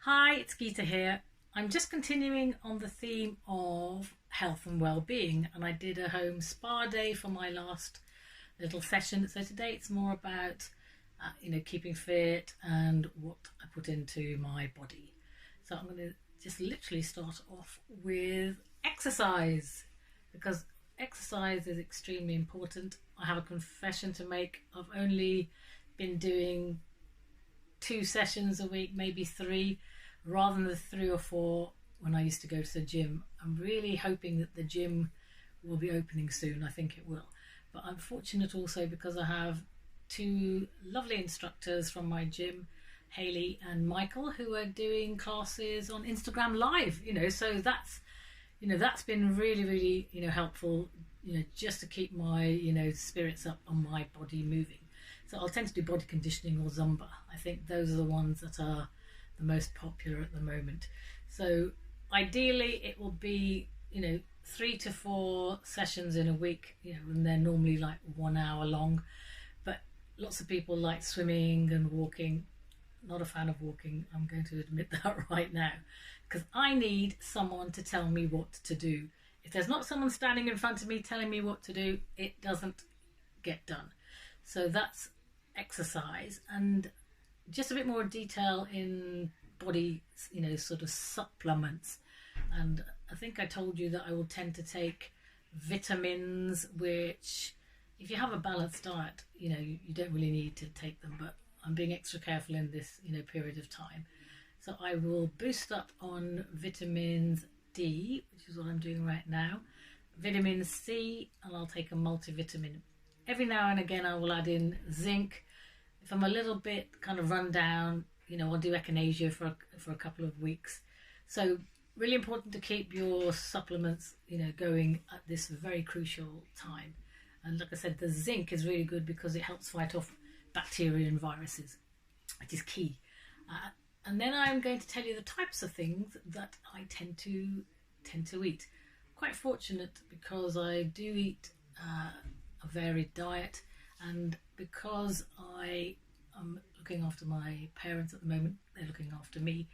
Hi, it's Geeta here. I'm just continuing on the theme of health and well-being, and I did a home spa day for my last little session. So today it's more about keeping fit and what I put into my body. So I'm going to just literally start off with exercise, because exercise is extremely important. I have a confession to make. I've only been doing 2 sessions a week, maybe three, rather than the 3 or 4 when I used to go to the gym. I'm really hoping that the gym will be opening soon. I think it will. But I'm fortunate also because I have two lovely instructors from my gym, Hayley and Michael, who are doing classes on Instagram Live. So that's been really, really helpful. Just to keep my spirits up and my body moving. So I'll tend to do body conditioning or Zumba. I think those are the ones that are the most popular at the moment. So ideally it will be 3 to 4 sessions in a week, and they're normally like 1 hour long. But lots of people like swimming and walking. Not a fan of walking, I'm going to admit that right now, because I need someone to tell me what to do. If there's not someone standing in front of me telling me what to do, it doesn't get done. So that's exercise. And just a bit more detail in body, sort of supplements. And I think I told you that I will tend to take vitamins, which if you have a balanced diet, you don't really need to take them, but I'm being extra careful in this, period of time. So I will boost up on vitamins D, which is what I'm doing right now, vitamin C, and I'll take a multivitamin. Every now and again I will add in zinc. If I'm a little bit kind of run down, I'll do echinacea for a couple of weeks. So really important to keep your supplements, going at this very crucial time. And like I said, the zinc is really good because it helps fight off bacteria and viruses, which is key. And then I'm going to tell you the types of things that I tend to eat. Quite fortunate because I do eat a varied diet, and because I am looking after my parents at the moment, they're looking after me.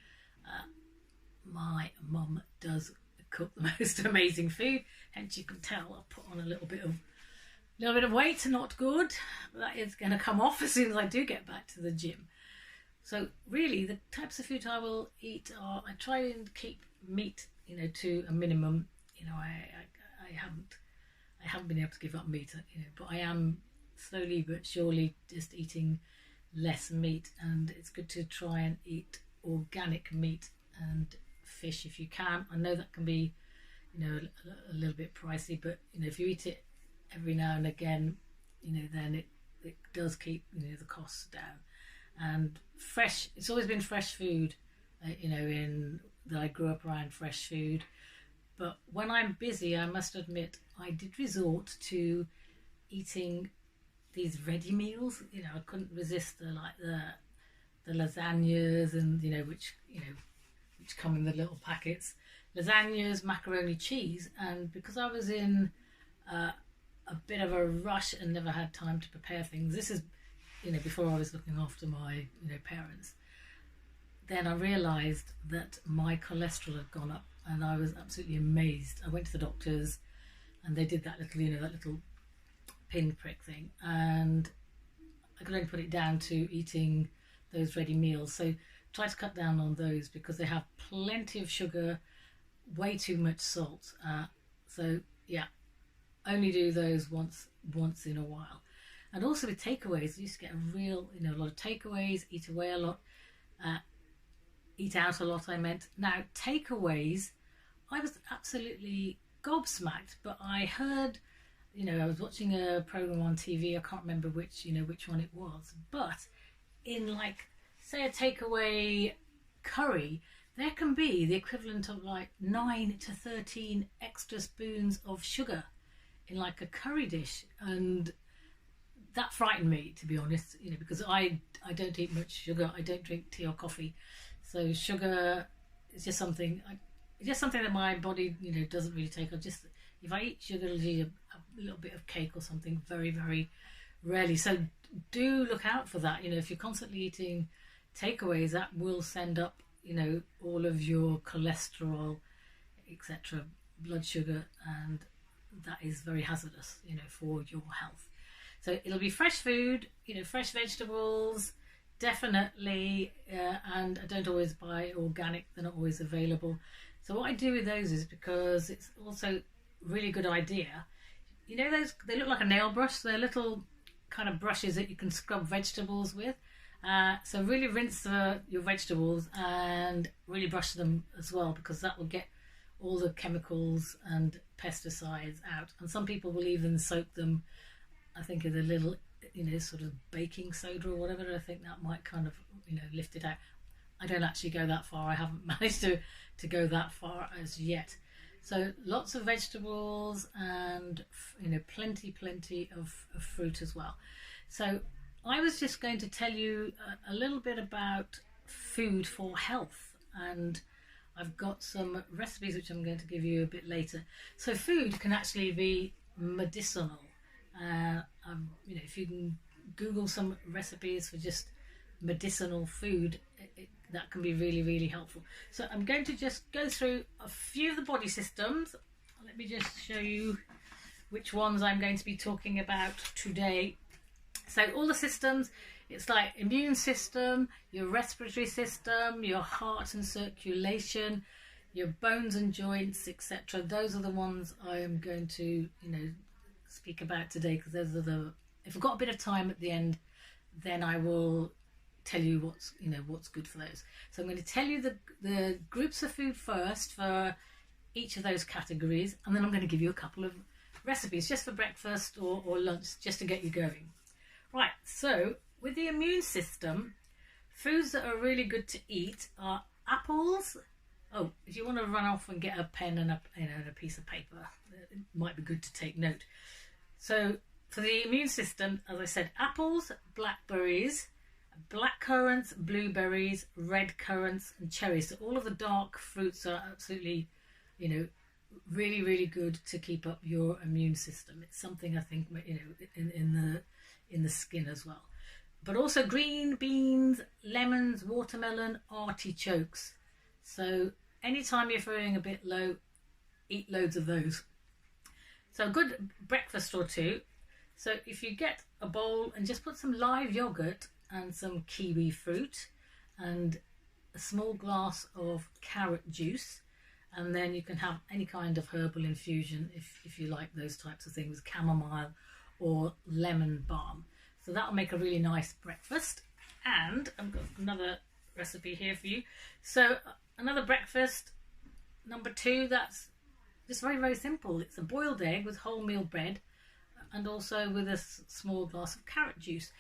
My mum does cook the most amazing food, hence you can tell I'll put on a little bit of weight. Not good, but that is going to come off as soon as I do get back to the gym. So really the types of food I will eat are, I try and keep meat to a minimum. I haven't been able to give up meat, but I am slowly but surely just eating less meat, and it's good to try and eat organic meat and fish if you can. I know that can be a little bit pricey, but if you eat it every now and again, then it does keep the costs down. And fresh, it's always been fresh food, in that I grew up around fresh food. But when I'm busy, I must admit, I did resort to eating these ready meals. I couldn't resist the lasagnas, and which come in the little packets, lasagnas, macaroni, cheese. And because I was in a bit of a rush and never had time to prepare things, this is before I was looking after my parents, then I realised that my cholesterol had gone up, and I was absolutely amazed. I went to the doctors and they did that little pin prick thing, and I could only put it down to eating those ready meals. So try to cut down on those because they have plenty of sugar, way too much salt. So yeah, only do those once in a while. And also with takeaways, I used to get a lot of takeaways, eat away a lot, eat out a lot, I meant. Now, takeaways, I was absolutely gobsmacked, but I heard, I was watching a program on TV, I can't remember which one it was, but in say a takeaway curry, there can be the equivalent of 9 to 13 extra spoons of sugar in a curry dish. And that frightened me, to be honest, because I don't eat much sugar. I don't drink tea or coffee, so sugar is just something that my body doesn't really take. If I eat sugar, it'll be a little bit of cake or something, very, very rarely. So do look out for that. If you're constantly eating takeaways, that will send up all of your cholesterol, etc., blood sugar, and that is very hazardous, for your health. So it'll be fresh food, fresh vegetables, definitely, and I don't always buy organic, they're not always available. So what I do with those is, because it's also really good idea, those, they look like a nail brush, they're little kind of brushes that you can scrub vegetables with. So really rinse your vegetables and really brush them as well, because that will get all the chemicals and pesticides out. And some people will even soak them, I think, in a little, sort of baking soda or whatever. I think that might kind of, lift it out. I don't actually go that far. I haven't managed to go that far as yet. So lots of vegetables and, plenty of fruit as well. So I was just going to tell you a little bit about food for health, and I've got some recipes which I'm going to give you a bit later. So food can actually be medicinal. If you can Google some recipes for just medicinal food, that can be really, really helpful. So I'm going to just go through a few of the body systems. Let me just show you which ones I'm going to be talking about today. So all the systems, it's like immune system, your respiratory system, your heart and circulation, your bones and joints, etc. Those are the ones I am going to, speak about today, because those are the, if I've got a bit of time at the end, then I will tell you what's good for those. So I'm going to tell you the groups of food first for each of those categories, and then I'm going to give you a couple of recipes just for breakfast or lunch, just to get you going. Right, so with the immune system, foods that are really good to eat are apples. Oh, if you want to run off and get a pen and a piece of paper, it might be good to take note. So for the immune system, as I said, apples, blackberries, black currants, blueberries, red currants, and cherries. So all of the dark fruits are absolutely, really, really good to keep up your immune system. It's something I think, in the skin as well. But also green beans, lemons, watermelon, artichokes. So anytime you're feeling a bit low, eat loads of those. So a good breakfast or two. So if you get a bowl and just put some live yogurt and some kiwi fruit and a small glass of carrot juice, and then you can have any kind of herbal infusion if you like those types of things, chamomile or lemon balm. So that'll make a really nice breakfast. And I've got another recipe here for you. So another breakfast, number 2, that's just very, very simple. It's a boiled egg with wholemeal bread and also with a small glass of carrot juice.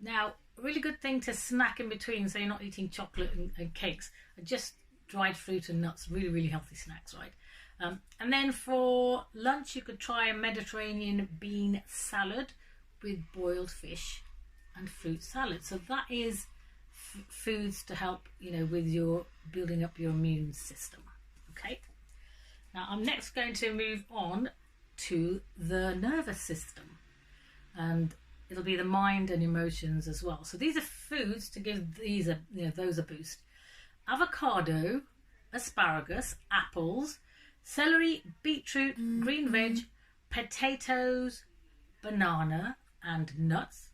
Now, a really good thing to snack in between, so you're not eating chocolate and cakes, are just dried fruit and nuts. Really, really healthy snacks, right? And then for lunch, you could try a Mediterranean bean salad with boiled fish and fruit salad. So that is foods to help, with your building up your immune system. Okay. Now I'm next going to move on to the nervous system, and it'll be the mind and emotions as well. So these are foods to give those a boost. Avocado, asparagus, apples, celery, beetroot, green veg, potatoes, banana, and nuts.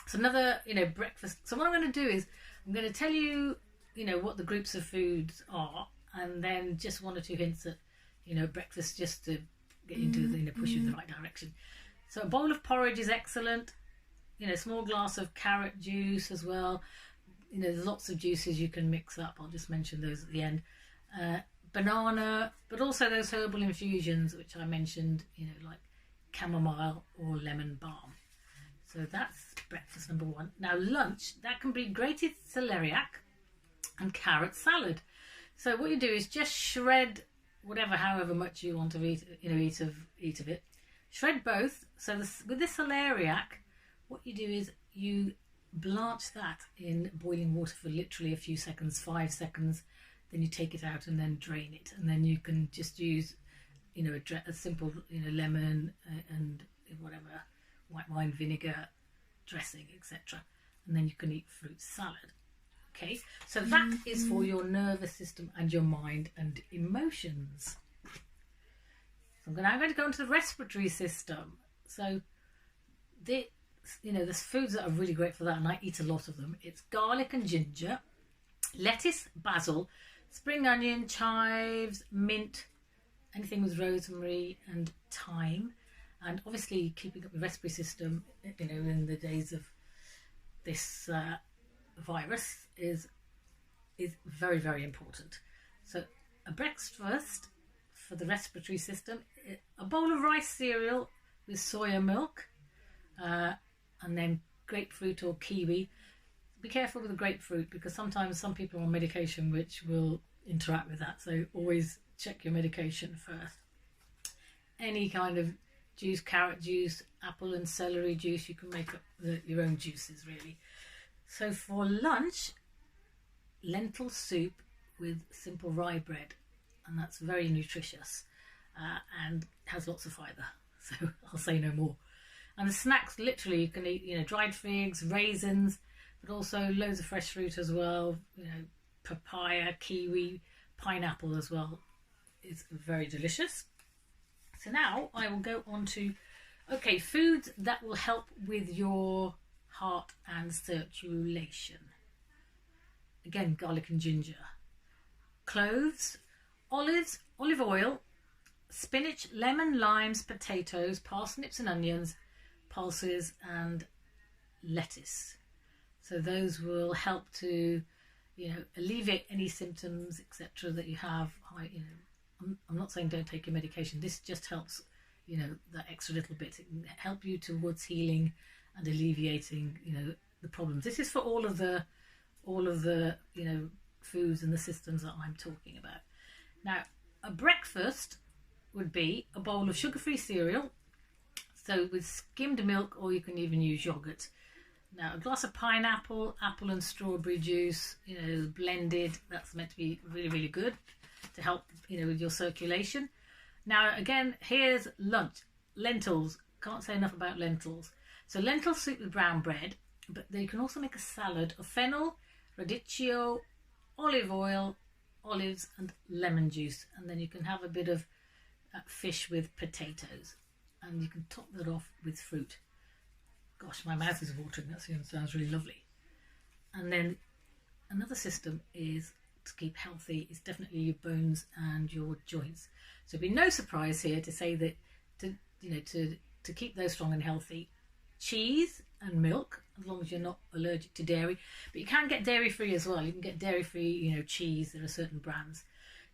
So another, breakfast. So what I'm going to do is I'm going to tell you, what the groups of foods are, and then just 1 or 2 hints at, breakfast, just to get you to, push you in the right direction. So a bowl of porridge is excellent. Small glass of carrot juice as well. There's lots of juices you can mix up. I'll just mention those at the end. Banana, but also those herbal infusions which I mentioned, like chamomile or lemon balm. So that's breakfast number 1. Now lunch, that can be grated celeriac and carrot salad. So what you do is just shred however much you want to eat of it. Shred both. So with the celeriac, what you do is you blanch that in boiling water for literally a few seconds, 5 seconds. Then you take it out and then drain it, and then you can just use, a simple, lemon and whatever, white wine vinegar dressing, etc. And then you can eat fruit salad. Okay, so that is for your nervous system and your mind and emotions. So I'm now going to go into the respiratory system. So there's foods that are really great for that, and I eat a lot of them. It's garlic and ginger, lettuce, basil, spring onion, chives, mint, anything with rosemary and thyme. And obviously keeping up the respiratory system, in the days of this virus is very, very important. So a breakfast for the respiratory system, a bowl of rice cereal with soya milk, and then grapefruit or kiwi. Be careful with the grapefruit, because sometimes some people are on medication which will interact with that, so always check your medication first. Any kind of juice, carrot juice, apple and celery juice, you can make up your own juices really. So for lunch, lentil soup with simple rye bread, and that's very nutritious and has lots of fibre, so I'll say no more. And the snacks, literally, you can eat dried figs, raisins, but also loads of fresh fruit as well, papaya, kiwi, pineapple as well. It's very delicious. So now I will go on to foods that will help with your heart and circulation. Again, garlic and ginger, cloves, olives, olive oil, spinach, lemon, limes, potatoes, parsnips and onions, pulses and lettuce. So those will help to alleviate any symptoms etc. that you have. I'm not saying don't take your medication. This just helps that extra little bit. It can help you towards healing and alleviating the problems. This is for all of the foods and the systems that I'm talking about. Now, a breakfast would be a bowl of sugar-free cereal, so with skimmed milk, or you can even use yogurt. Now, a glass of pineapple, apple and strawberry juice, blended. That's meant to be really, really good to help, with your circulation. Now, again, here's lunch. Lentils. Can't say enough about lentils. So lentil soup with brown bread, but you can also make a salad of fennel, radicchio, olive oil, olives and lemon juice. And then you can have a bit of fish with potatoes. And you can top that off with fruit. Gosh, my mouth is watering. That sounds really lovely. And then another system is to keep healthy is definitely your bones and your joints. So it'd be no surprise here to say that to keep those strong and healthy, cheese and milk, as long as you're not allergic to dairy. But you can get dairy free as well. You can get dairy free cheese. There are certain brands.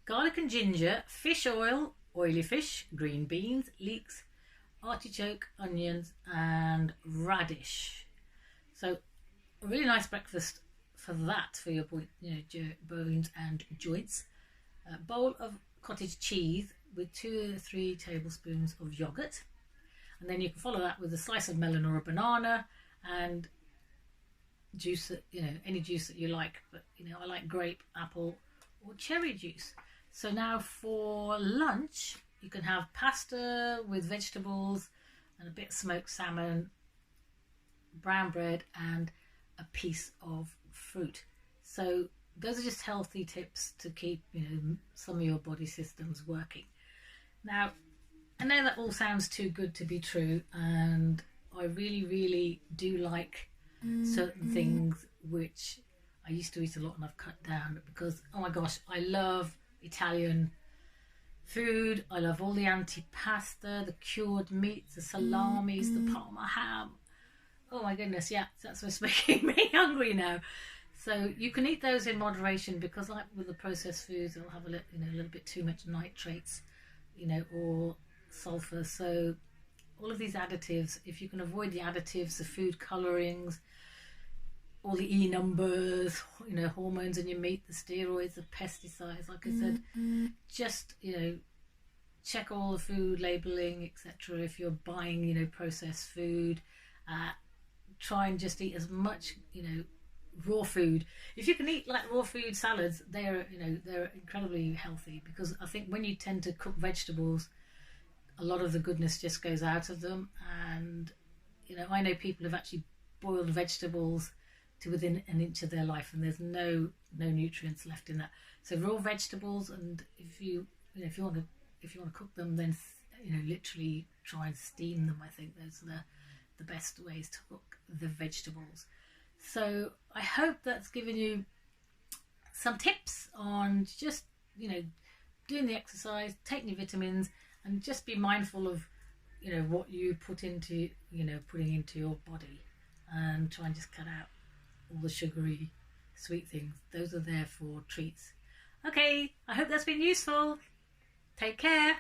Garlic and ginger, fish oil, oily fish, green beans, leeks, artichoke, onions and radish. So a really nice breakfast for that, for your bones and joints. A bowl of cottage cheese with 2 or 3 tablespoons of yogurt, and then you can follow that with a slice of melon or a banana and juice that any juice that you like, but I like grape, apple or cherry juice. So now for lunch, you can have pasta with vegetables and a bit of smoked salmon, brown bread and a piece of fruit. So those are just healthy tips to keep some of your body systems working. Now, I know that all sounds too good to be true, and I really, really do like certain things which I used to eat a lot and I've cut down, because oh my gosh, I love Italian food. I love all the antipasta, the cured meats, the salamis, the Parma ham. Oh my goodness, yeah, that's what's making me hungry now. So you can eat those in moderation, because like with the processed foods, they'll have a little bit too much nitrates, or sulfur. So all of these additives, if you can avoid the additives, the food colorings, all the E numbers, hormones in your meat, the steroids, the pesticides, like I said, just, check all the food labeling, etc. If you're buying, processed food, try and just eat as much, raw food. If you can eat like raw food salads, they're incredibly healthy, because I think when you tend to cook vegetables, a lot of the goodness just goes out of them. And I know people have actually boiled vegetables to within an inch of their life, and there's no nutrients left in that. So raw vegetables, and if you want to cook them, then literally try and steam them. I think those are the best ways to cook the vegetables. So I hope that's given you some tips on just doing the exercise, taking your vitamins, and just be mindful of what you putting into your body, and try and just cut out all the sugary sweet things. Those are there for treats. Okay, I hope that's been useful. Take care.